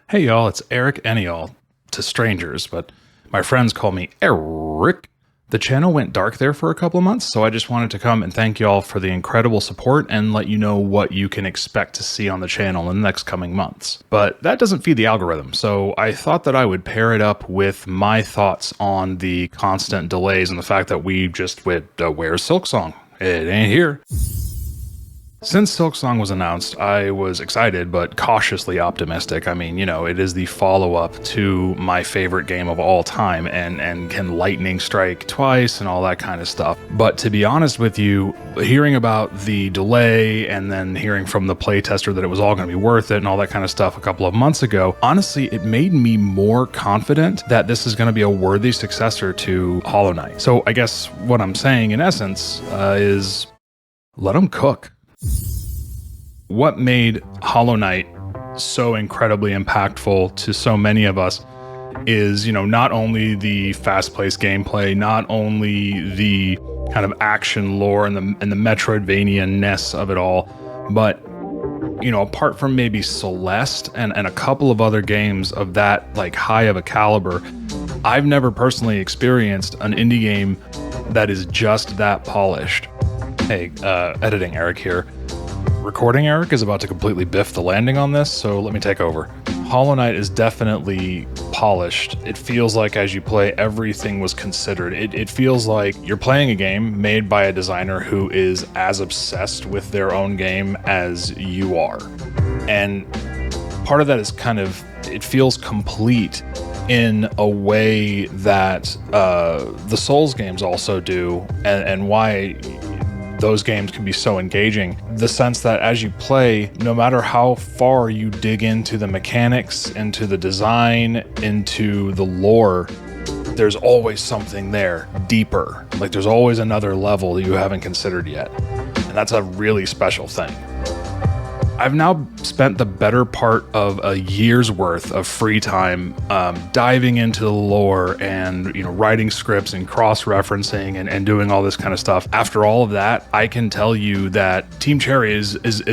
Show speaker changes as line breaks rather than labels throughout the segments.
Hey y'all, it's Eric and y'all to strangers, but my friends call me Eric. The channel went dark there for a couple of months, so I just wanted to come and thank y'all for the incredible support and let you know what you can expect to see on the channel in the next coming months. But that doesn't feed the algorithm, so I thought that I would pair it up with my thoughts on the constant delays and the fact that we just went, where's Silksong? It ain't here. Since Silksong was announced, I was excited but cautiously optimistic. I mean, it is the follow-up to my favorite game of all time and can lightning strike twice and all that kind of stuff. But to be honest with you, hearing about the delay and then hearing from the playtester that it was all going to be worth it and all that kind of stuff a couple of months ago, honestly, it made me more confident that this is going to be a worthy successor to Hollow Knight. So I guess what I'm saying in essence is let them cook. What made Hollow Knight so incredibly impactful to so many of us is, not only the fast-paced gameplay, not only the kind of action lore and the Metroidvania-ness of it all, but, apart from maybe Celeste and a couple of other games of that, high of a caliber, I've never personally experienced an indie game that is just that polished. Hey, editing Eric here. Recording Eric is about to completely biff the landing on this, so let me take over. Hollow Knight is definitely polished. It feels like as you play, everything was considered. It feels like you're playing a game made by a designer who is as obsessed with their own game as you are. And part of that is it feels complete in a way that the Souls games also do, and why those games can be so engaging. The sense that as you play, no matter how far you dig into the mechanics, into the design, into the lore, there's always something there deeper. There's always another level that you haven't considered yet. And that's a really special thing. I've now spent the better part of a year's worth of free time diving into the lore and writing scripts and cross-referencing and doing all this kind of stuff. After all of that, I can tell you that Team Cherry is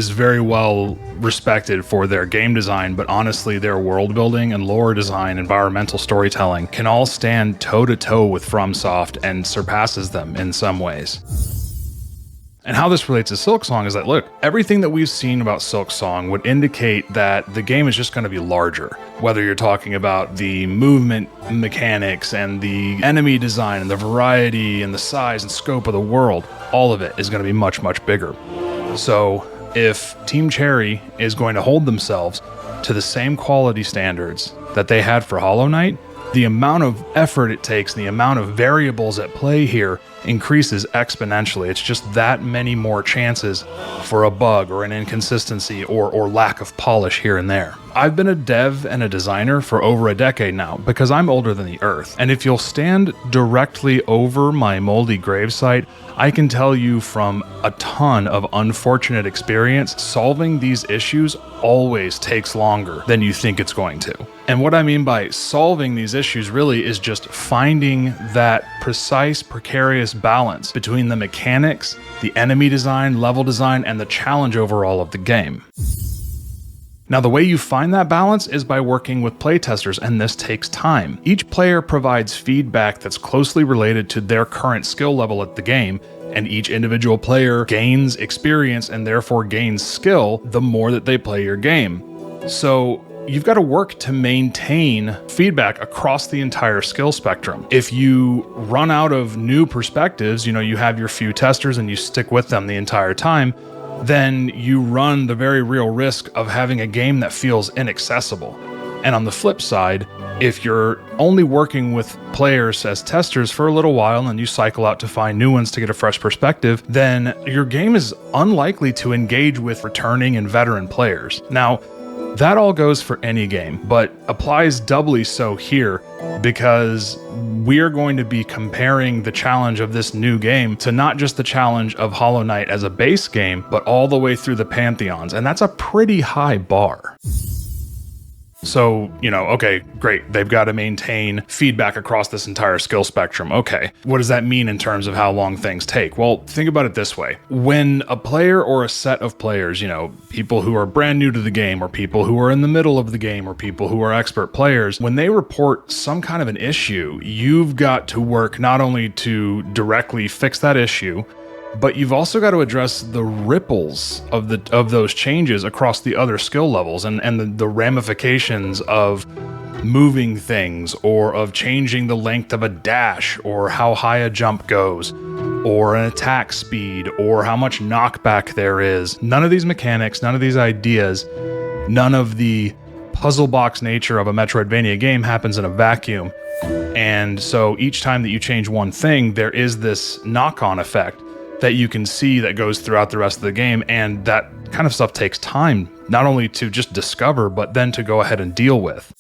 very well respected for their game design, but honestly, their world building and lore design, environmental storytelling can all stand toe-to-toe with FromSoft and surpasses them in some ways. And how this relates to Silksong is that, look, everything that we've seen about Silksong would indicate that the game is just going to be larger. Whether you're talking about the movement mechanics and the enemy design and the variety and the size and scope of the world, all of it is going to be much, much bigger. So if Team Cherry is going to hold themselves to the same quality standards that they had for Hollow Knight, the amount of effort it takes, the amount of variables at play here increases exponentially. It's just that many more chances for a bug or an inconsistency or lack of polish here and there. I've been a dev and a designer for over a decade now because I'm older than the earth. And if you'll stand directly over my moldy gravesite, I can tell you from a ton of unfortunate experience, solving these issues always takes longer than you think it's going to. And what I mean by solving these issues really is just finding that precise, precarious balance between the mechanics, the enemy design, level design, and the challenge overall of the game. Now, the way you find that balance is by working with playtesters, and this takes time. Each player provides feedback that's closely related to their current skill level at the game, and each individual player gains experience and therefore gains skill the more that they play your game. So you've got to work to maintain feedback across the entire skill spectrum. If you run out of new perspectives, you have your few testers and you stick with them the entire time, then you run the very real risk of having a game that feels inaccessible. And on the flip side, if you're only working with players as testers for a little while and you cycle out to find new ones to get a fresh perspective, then your game is unlikely to engage with returning and veteran players. Now, that all goes for any game, but applies doubly so here because we're going to be comparing the challenge of this new game to not just the challenge of Hollow Knight as a base game, but all the way through the Pantheons, and that's a pretty high bar. So, okay, great. They've got to maintain feedback across this entire skill spectrum. Okay. What does that mean in terms of how long things take? Well, think about it this way. When a player or a set of players, people who are brand new to the game or people who are in the middle of the game or people who are expert players, when they report some kind of an issue, you've got to work not only to directly fix that issue, but you've also got to address the ripples of those changes across the other skill levels and the ramifications of moving things or of changing the length of a dash or how high a jump goes or an attack speed or how much knockback there is. None of these mechanics, none of these ideas, none of the puzzle box nature of a Metroidvania game happens in a vacuum. And so each time that you change one thing, there is this knock-on effect that you can see that goes throughout the rest of the game, and that kind of stuff takes time, not only to just discover, but then to go ahead and deal with.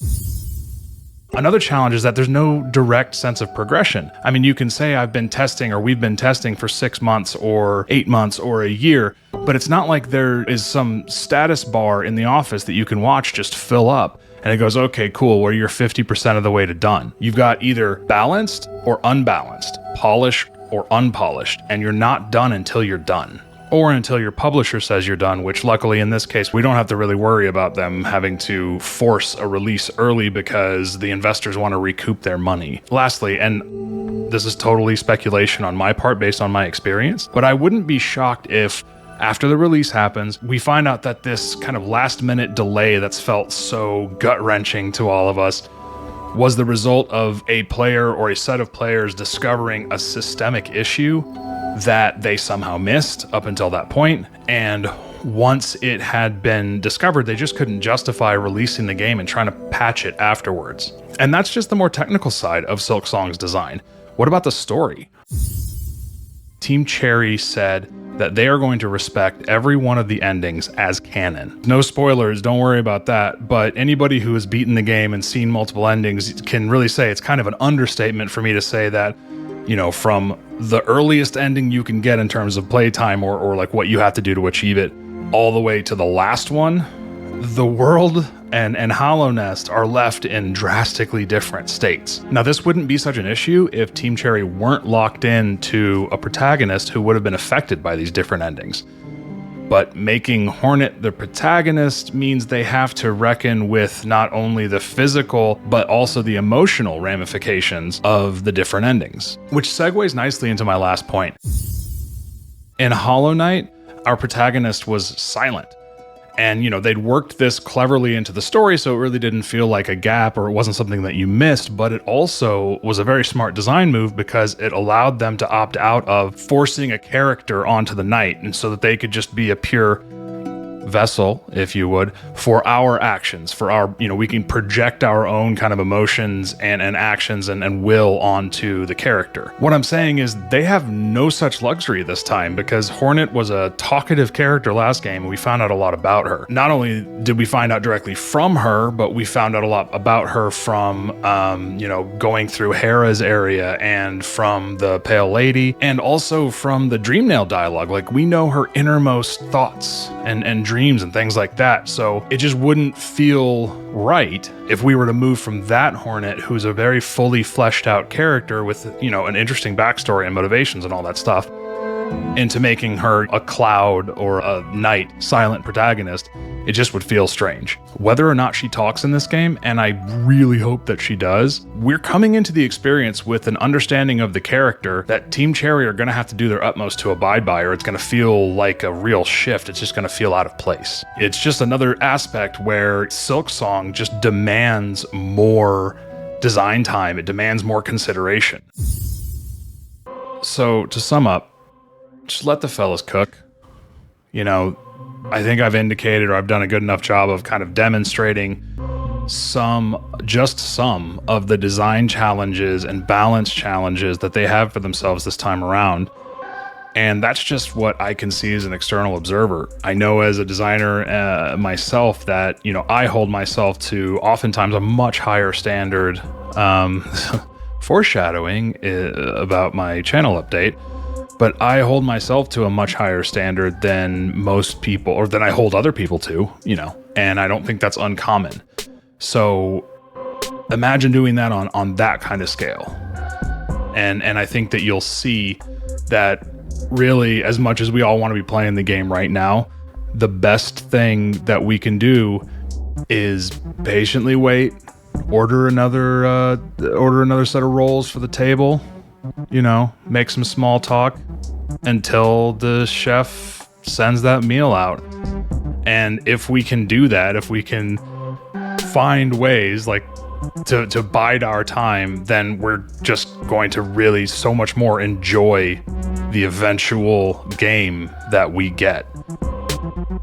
Another challenge is that there's no direct sense of progression. I mean, you can say I've been testing or we've been testing for 6 months or 8 months or a year, but it's not like there is some status bar in the office that you can watch just fill up. And it goes, okay, cool, well, you're 50% of the way to done. You've got either balanced or unbalanced, polished or unpolished, and you're not done until you're done. Or until your publisher says you're done, which luckily in this case, we don't have to really worry about them having to force a release early because the investors want to recoup their money. Lastly, and this is totally speculation on my part based on my experience, but I wouldn't be shocked if after the release happens, we find out that this kind of last-minute delay that's felt so gut-wrenching to all of us was the result of a player or a set of players discovering a systemic issue that they somehow missed up until that point. And once it had been discovered, they just couldn't justify releasing the game and trying to patch it afterwards. And that's just the more technical side of Silksong's design. What about the story? Team Cherry said that they are going to respect every one of the endings as canon. No spoilers, don't worry about that, but anybody who has beaten the game and seen multiple endings can really say it's kind of an understatement for me to say that, from the earliest ending you can get in terms of playtime or like what you have to do to achieve it, all the way to the last one, the world and Hollow Nest are left in drastically different states. Now, this wouldn't be such an issue if Team Cherry weren't locked into a protagonist who would have been affected by these different endings. But making Hornet the protagonist means they have to reckon with not only the physical, but also the emotional ramifications of the different endings. Which segues nicely into my last point. In Hollow Knight, our protagonist was silent. And, they'd worked this cleverly into the story, so it really didn't feel like a gap or it wasn't something that you missed, but it also was a very smart design move because it allowed them to opt out of forcing a character onto the knight, and so that they could just be a pure vessel, if you would, for our actions, for our, we can project our own kind of emotions and actions and will onto the character. What I'm saying is they have no such luxury this time because Hornet was a talkative character last game and we found out a lot about her. Not only did we find out directly from her, but we found out a lot about her from, going through Hera's area and from the Pale Lady and also from the Dreamnail dialogue. Like, we know her innermost thoughts and dreams and things like that. So it just wouldn't feel right if we were to move from that Hornet, who's a very fully fleshed out character with, an interesting backstory and motivations and all that stuff, into making her a Cloud or a Knight silent protagonist. It just would feel strange. Whether or not she talks in this game, and I really hope that she does, we're coming into the experience with an understanding of the character that Team Cherry are going to have to do their utmost to abide by, or it's going to feel like a real shift. It's just going to feel out of place. It's just another aspect where Silksong just demands more design time. It demands more consideration. So to sum up, just let the fellas cook. I think I've indicated or I've done a good enough job of kind of demonstrating some of the design challenges and balance challenges that they have for themselves this time around. And that's just what I can see as an external observer. I know as a designer myself that, I hold myself to oftentimes a much higher standard, foreshadowing about my channel update. But I hold myself to a much higher standard than most people, or than I hold other people to, and I don't think that's uncommon. So imagine doing that on that kind of scale. And I think that you'll see that really, as much as we all want to be playing the game right now, the best thing that we can do is patiently wait, order another set of rolls for the table, make some small talk until the chef sends that meal out. And if we can do that, if we can find ways like to bide our time, then we're just going to really so much more enjoy the eventual game that we get.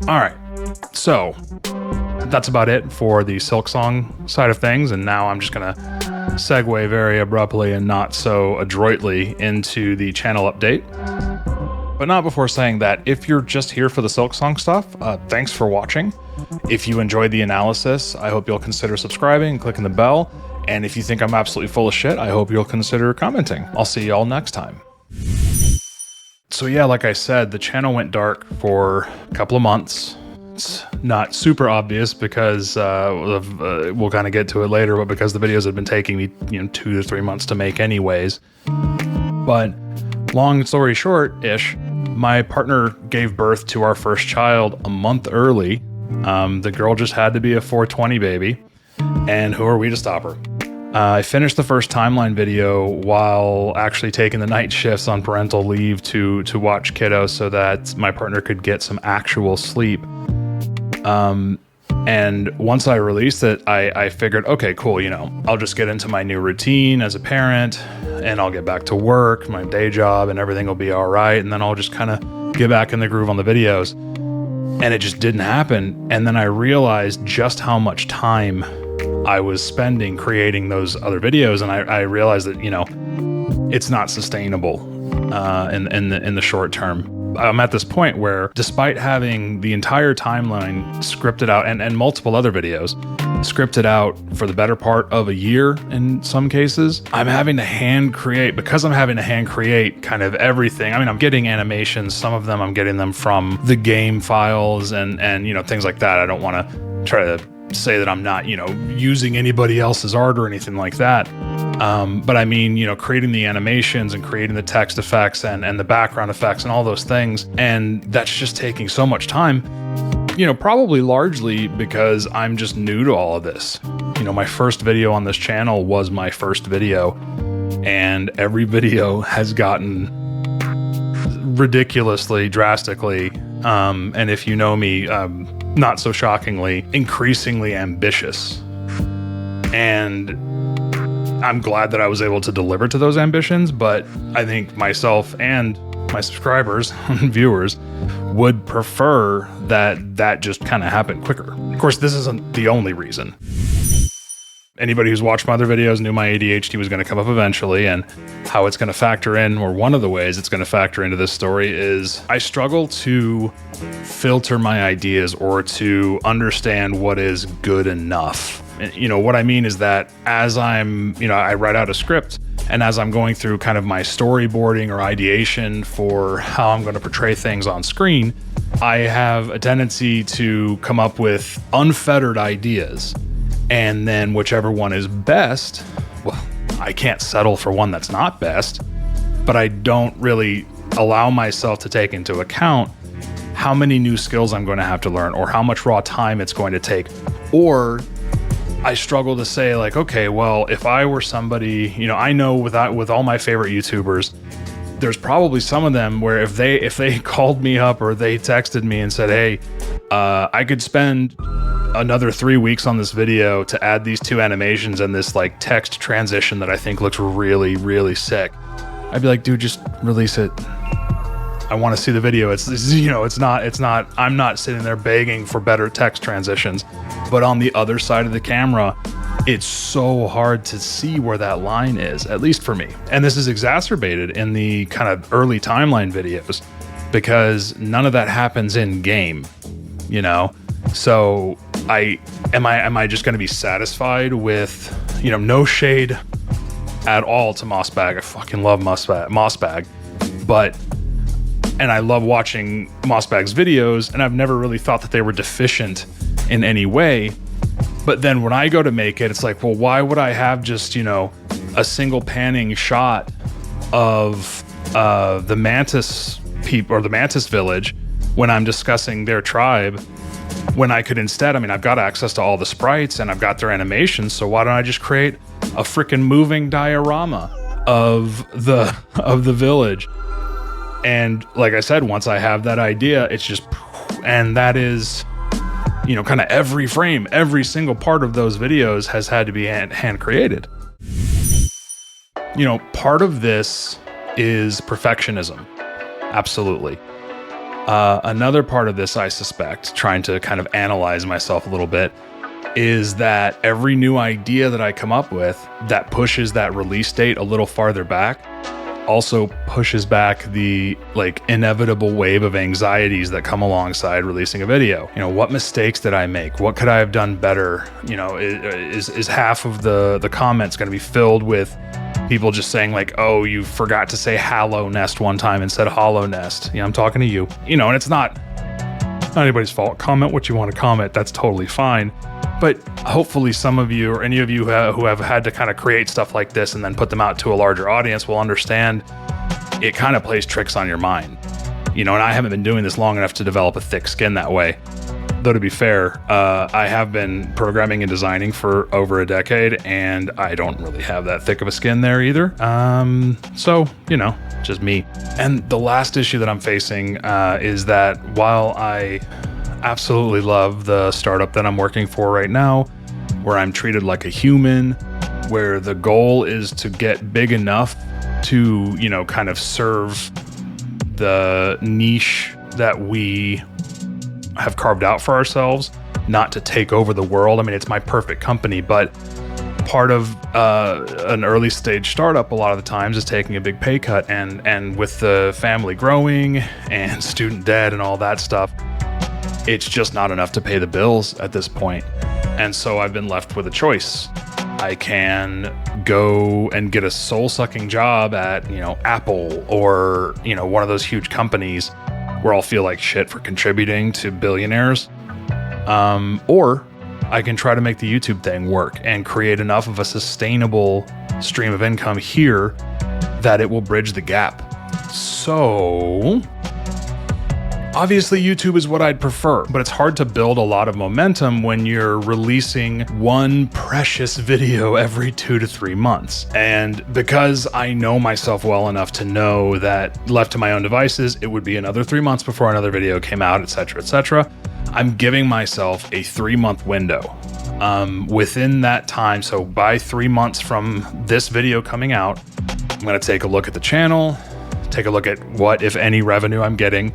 All right, so that's about it for the Silksong side of things, and now I'm just gonna segue very abruptly and not so adroitly into the channel update. But not before saying that if you're just here for the Silksong stuff, thanks for watching. If you enjoyed the analysis, I hope you'll consider subscribing and clicking the bell. And if you think I'm absolutely full of shit, I hope you'll consider commenting. I'll see y'all next time. So yeah, like I said, the channel went dark for a couple of months. It's not super obvious because we'll kind of get to it later, but because the videos have been taking me 2 to 3 months to make anyways. But long story short-ish, my partner gave birth to our first child a month early. The girl just had to be a 420 baby, and who are we to stop her? I finished the first timeline video while actually taking the night shifts on parental leave to watch kiddo so that my partner could get some actual sleep. And once I released it, I figured, okay, cool, I'll just get into my new routine as a parent, and I'll get back to work, my day job, and everything will be all right, and then I'll just kind of get back in the groove on the videos. And it just didn't happen. And then I realized just how much time I was spending creating those other videos, and I realized that it's not sustainable in the short term. I'm at this point where, despite having the entire timeline scripted out and multiple other videos scripted out for the better part of a year in some cases, I'm having to hand create kind of everything. I mean, I'm getting animations. Some of them I'm getting them from the game files and things like that. I don't want to try to say that I'm not, using anybody else's art or anything like that. But I mean, creating the animations and creating the text effects and the background effects and all those things. And that's just taking so much time, probably largely because I'm just new to all of this. My first video on this channel was my first video, and every video has gotten ridiculously, drastically, and if you know me, not so shockingly, increasingly ambitious. And I'm glad that I was able to deliver to those ambitions, but I think myself and my subscribers and viewers would prefer that just kind of happened quicker. Of course, this isn't the only reason. Anybody who's watched my other videos knew my ADHD was going to come up eventually, and how it's going to factor in, or one of the ways it's going to factor into this story, is I struggle to filter my ideas or to understand what is good enough. What I mean is that as I'm, I write out a script, and as I'm going through kind of my storyboarding or ideation for how I'm going to portray things on screen, I have a tendency to come up with unfettered ideas. And then whichever one is best, well, I can't settle for one that's not best, but I don't really allow myself to take into account how many new skills I'm going to have to learn, or how much raw time it's going to take. Or I struggle to say, like, okay, well, if I were somebody, I know with all my favorite YouTubers, there's probably some of them where if they called me up or they texted me and said, hey, I could spend another 3 weeks on this video to add these 2 animations and this like text transition that I think looks really, really sick, I'd be like, dude, just release it. I want to see the video. It's not, I'm not sitting there begging for better text transitions. But on the other side of the camera, it's so hard to see where that line is, at least for me. And this is exacerbated in the kind of early timeline videos because none of that happens in game, So am I just going to be satisfied with, no shade at all to Mossbag. I fucking love Mossbag, and I love watching Mossbag's videos, and I've never really thought that they were deficient in any way. But then when I go to make it, it's like, well, why would I have just, a single panning shot of the mantis people or the mantis village when I'm discussing their tribe, when I could instead, I've got access to all the sprites and I've got their animations, so why don't I just create a freaking moving diorama of the village? And like I said, once I have that idea, it's just, and that is, kind of every frame, every single part of those videos has had to be hand created. Part of this is perfectionism. Absolutely. Another part of this, I suspect, trying to kind of analyze myself a little bit, is that every new idea that I come up with that pushes that release date a little farther back also pushes back the inevitable wave of anxieties that come alongside releasing a video. What mistakes did I make? What could I have done better? Is half of the comments going to be filled with people just saying oh, you forgot to say Hallow Nest one time instead of Hollow Nest. I'm talking to you. And it's not anybody's fault. Comment what you want to comment. That's totally fine. But hopefully some of you or any of you who have had to kind of create stuff like this and then put them out to a larger audience will understand it kind of plays tricks on your mind. And I haven't been doing this long enough to develop a thick skin that way. Though to be fair, I have been programming and designing for over a decade, and I don't really have that thick of a skin there either. So, just me. And the last issue that I'm facing is that while I absolutely love the startup that I'm working for right now, where I'm treated like a human, where the goal is to get big enough to, kind of serve the niche that we have carved out for ourselves, not to take over the world. It's my perfect company, but part of an early stage startup a lot of the times is taking a big pay cut, and with the family growing and student debt and all that stuff, it's just not enough to pay the bills at this point. And so I've been left with a choice. I can go and get a soul-sucking job at, Apple or, one of those huge companies where I'll feel like shit for contributing to billionaires. Or I can try to make the YouTube thing work and create enough of a sustainable stream of income here that it will bridge the gap. So obviously YouTube is what I'd prefer, but it's hard to build a lot of momentum when you're releasing one precious video every 2 to 3 months. And because I know myself well enough to know that left to my own devices, it would be another 3 months before another video came out, etc., I'm giving myself a 3-month window. Within that time, so by 3 months from this video coming out, I'm going to take a look at the channel, take a look at what, if any, revenue I'm getting,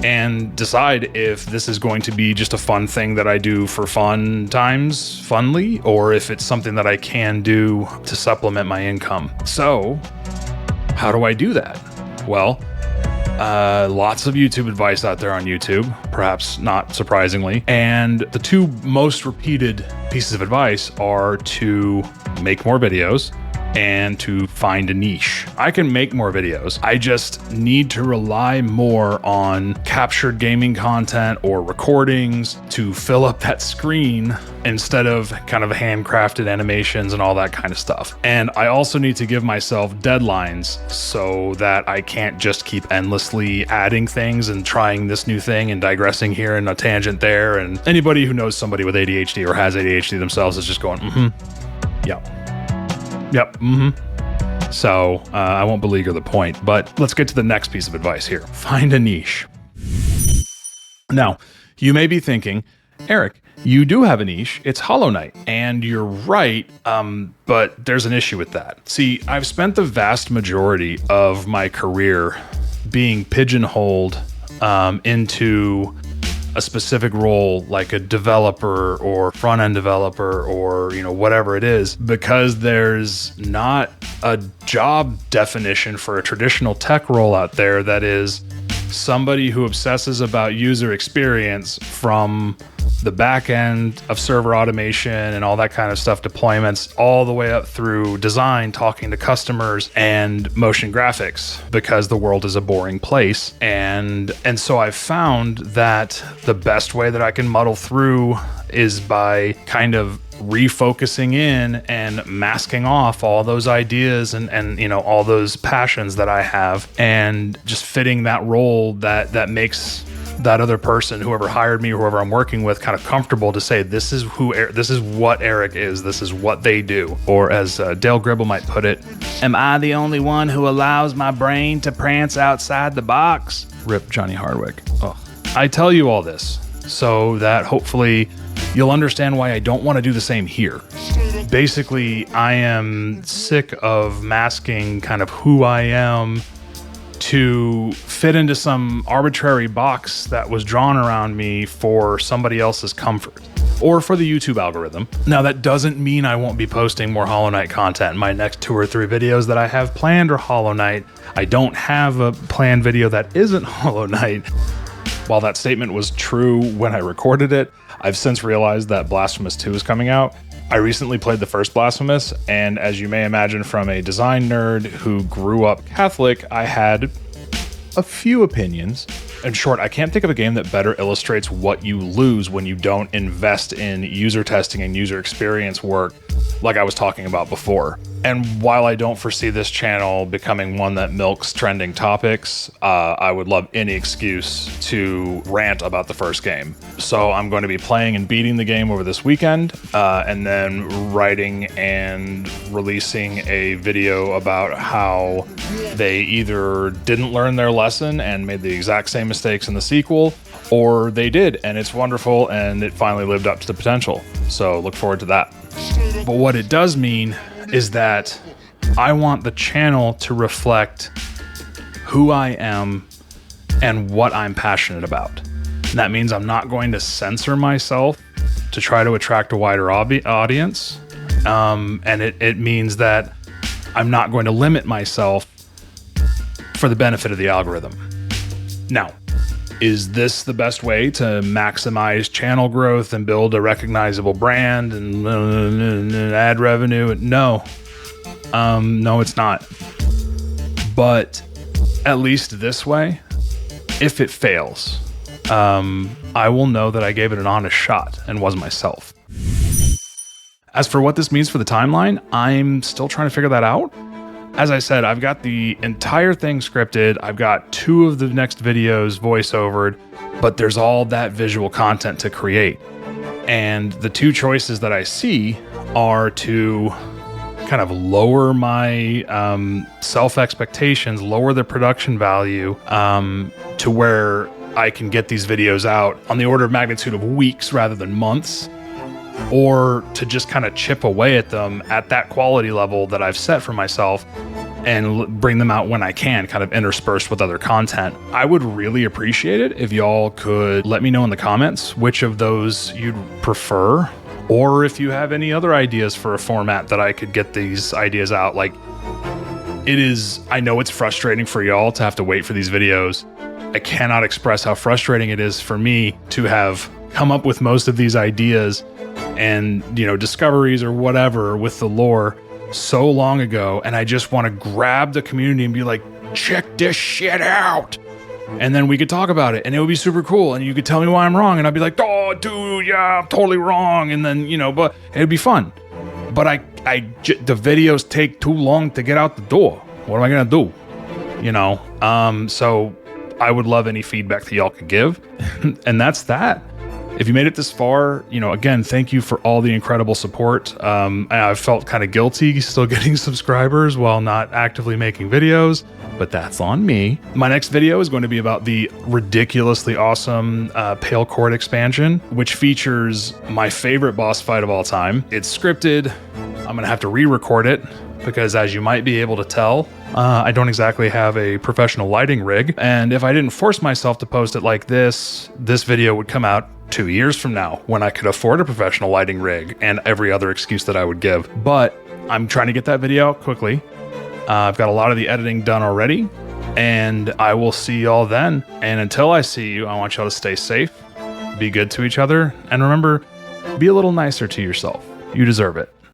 and decide if this is going to be just a fun thing that I do for fun times, funly, or if it's something that I can do to supplement my income. So, how do I do that? Well, lots of YouTube advice out there on YouTube, perhaps not surprisingly. And the two most repeated pieces of advice are to make more videos and to find a niche. I can make more videos. I just need to rely more on captured gaming content or recordings to fill up that screen instead of kind of handcrafted animations and all that kind of stuff. And I also need to give myself deadlines so that I can't just keep endlessly adding things and trying this new thing and digressing here and a tangent there. And anybody who knows somebody with ADHD or has ADHD themselves is just going, Yep. So I won't beleaguer the point, but let's get to the next piece of advice here. Find a niche. Now, you may be thinking, Eric, you do have a niche. It's Hollow Knight. And you're right, but there's an issue with that. See, I've spent the vast majority of my career being pigeonholed into a specific role, like a developer or front-end developer or, whatever it is, because there's not a job definition for a traditional tech role out there that is somebody who obsesses about user experience from the back end of server automation and all that kind of stuff, deployments, all the way up through design, talking to customers, and motion graphics, because the world is a boring place. And so I've found that the best way that I can muddle through is by kind of refocusing in and masking off all those ideas and you know, all those passions that I have, and just fitting that role that makes that other person, whoever hired me or whoever I'm working with, kind of comfortable to say, this is what Eric is, this is what they do. Or as Dale Gribble might put it, am I the only one who allows my brain to prance outside the box? Rip Johnny Hardwick. Oh. I tell you all this so that hopefully you'll understand why I don't want to do the same here. Basically, I am sick of masking kind of who I am to fit into some arbitrary box that was drawn around me for somebody else's comfort or for the YouTube algorithm. Now, that doesn't mean I won't be posting more Hollow Knight content. My next 2 or 3 videos that I have planned are Hollow Knight. I don't have a planned video that isn't Hollow Knight. While that statement was true when I recorded it, I've since realized that Blasphemous 2 is coming out. I recently played the first Blasphemous, and as you may imagine from a design nerd who grew up Catholic, I had a few opinions. In short, I can't think of a game that better illustrates what you lose when you don't invest in user testing and user experience work like I was talking about before. And while I don't foresee this channel becoming one that milks trending topics, I would love any excuse to rant about the first game. So I'm going to be playing and beating the game over this weekend, and then writing and releasing a video about how they either didn't learn their lesson and made the exact same mistakes in the sequel, or they did, and it's wonderful, and it finally lived up to the potential. So look forward to that. But what it does mean is that I want the channel to reflect who I am and what I'm passionate about. And that means I'm not going to censor myself to try to attract a wider audience. And it means that I'm not going to limit myself for the benefit of the algorithm. Now, is this the best way to maximize channel growth and build a recognizable brand and ad revenue? No. No, it's not. But at least this way, if it fails, I will know that I gave it an honest shot and was myself. As for what this means for the timeline, I'm still trying to figure that out. As I said, I've got the entire thing scripted. I've got 2 of the next videos voiceovered, but there's all that visual content to create. And the 2 choices that I see are to kind of lower my self-expectations, lower the production value to where I can get these videos out on the order of magnitude of weeks rather than months, or to just kind of chip away at them at that quality level that I've set for myself and bring them out when I can, kind of interspersed with other content. I would really appreciate it if y'all could let me know in the comments which of those you'd prefer, or if you have any other ideas for a format that I could get these ideas out. Like, I know it's frustrating for y'all to have to wait for these videos. I cannot express how frustrating it is for me to have come up with most of these ideas and, you know, discoveries or whatever with the lore so long ago, and I just want to grab the community and be like, check this shit out, and then we could talk about it, and it would be super cool, and you could tell me why I'm wrong, and I'd be like, oh dude, yeah, I'm totally wrong, and then, you know, but it'd be fun. But the videos take too long to get out the door. What am I gonna do? You know, so I would love any feedback that y'all could give. And that's that. If you made it this far, you know, again, thank you for all the incredible support. I felt kind of guilty still getting subscribers while not actively making videos, but that's on me. My next video is going to be about the ridiculously awesome Pale Court expansion, which features my favorite boss fight of all time. It's scripted. I'm gonna have to re-record it because, as you might be able to tell, I don't exactly have a professional lighting rig. And if I didn't force myself to post it like this video would come out 2 years from now when I could afford a professional lighting rig and every other excuse that I would give. But I'm trying to get that video out quickly. I've got a lot of the editing done already, and I will see y'all then. And until I see you, I want y'all to stay safe, be good to each other, and remember, be a little nicer to yourself. You deserve it.